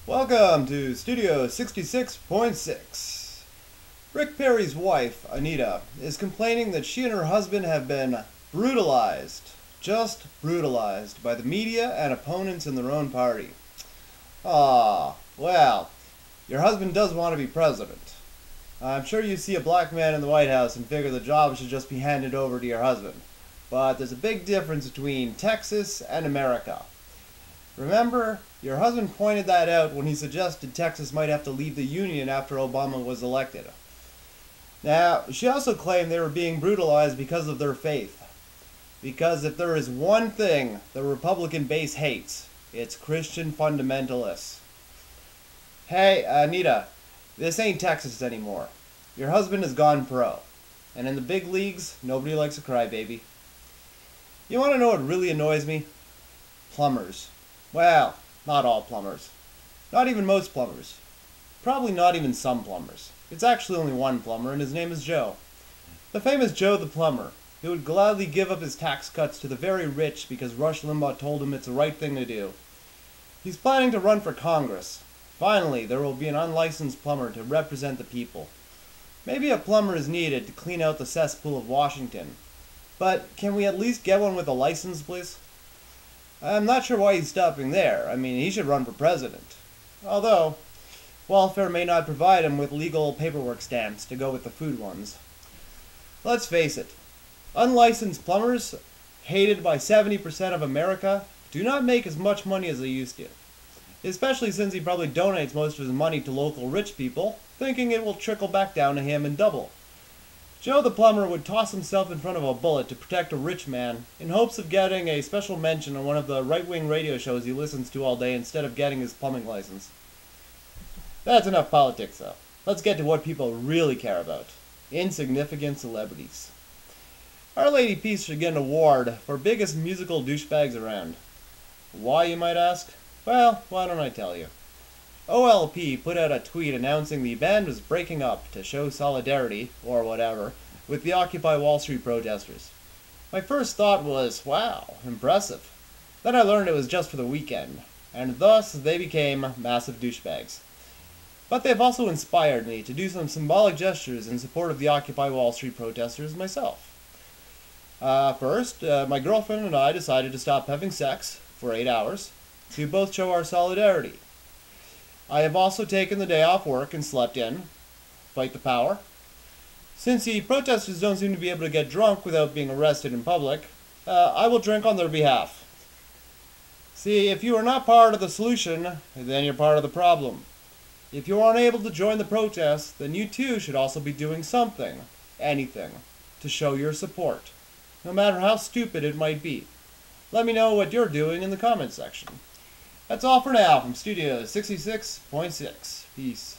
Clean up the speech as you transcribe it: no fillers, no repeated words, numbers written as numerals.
Welcome to Studio 66.6. Rick Perry's wife, Anita, is complaining that she and her husband have been brutalized, just brutalized, by the media and opponents in their own party. Well, your husband does want to be president. I'm sure you see a black man in the White House and figure the job should just be handed over to your husband. But there's a big difference between Texas and America. Remember, your husband pointed that out when he suggested Texas might have to leave the Union after Obama was elected. Now, she also claimed they were being brutalized because of their faith. Because if there is one thing the Republican base hates, it's Christian fundamentalists. Hey, Anita, this ain't Texas anymore. Your husband has gone pro. And in the big leagues, nobody likes a crybaby. You want to know what really annoys me? Plumbers. Well, not all plumbers. Not even most plumbers. Probably not even some plumbers. It's actually only one plumber, and his name is Joe. The famous Joe the plumber, who would gladly give up his tax cuts to the very rich because Rush Limbaugh told him it's the right thing to do. He's planning to run for Congress. Finally, there will be an unlicensed plumber to represent the people. Maybe a plumber is needed to clean out the cesspool of Washington. But can we at least get one with a license, please? I'm not sure why he's stopping there. I mean, he should run for president. Although, welfare may not provide him with legal paperwork stamps to go with the food ones. Let's face it, unlicensed plumbers, hated by 70% of America, do not make as much money as they used to. Especially since he probably donates most of his money to local rich people, thinking it will trickle back down to him and double. Joe the plumber would toss himself in front of a bullet to protect a rich man in hopes of getting a special mention on one of the right-wing radio shows he listens to all day instead of getting his plumbing license. That's enough politics, though. Let's get to what people really care about. Insignificant celebrities. Our Lady Peace should get an award for biggest musical douchebags around. Why, you might ask? Well, why don't I tell you? OLP put out a tweet announcing the band was breaking up to show solidarity, or whatever, with the Occupy Wall Street protesters. My first thought was, wow, impressive. Then I learned it was just for the weekend, and thus they became massive douchebags. But they've also inspired me to do some symbolic gestures in support of the Occupy Wall Street protesters myself. First, my girlfriend and I decided to stop having sex for 8 hours to both show our solidarity. I have also taken the day off work and slept in. Fight the power. Since the protesters don't seem to be able to get drunk without being arrested in public, I will drink on their behalf. See, if you are not part of the solution, then you're part of the problem. If you aren't able to join the protest, then you too should also be doing something, anything, to show your support, no matter how stupid it might be. Let me know what you're doing in the comments section. That's all for now from Studio 66.6. Peace.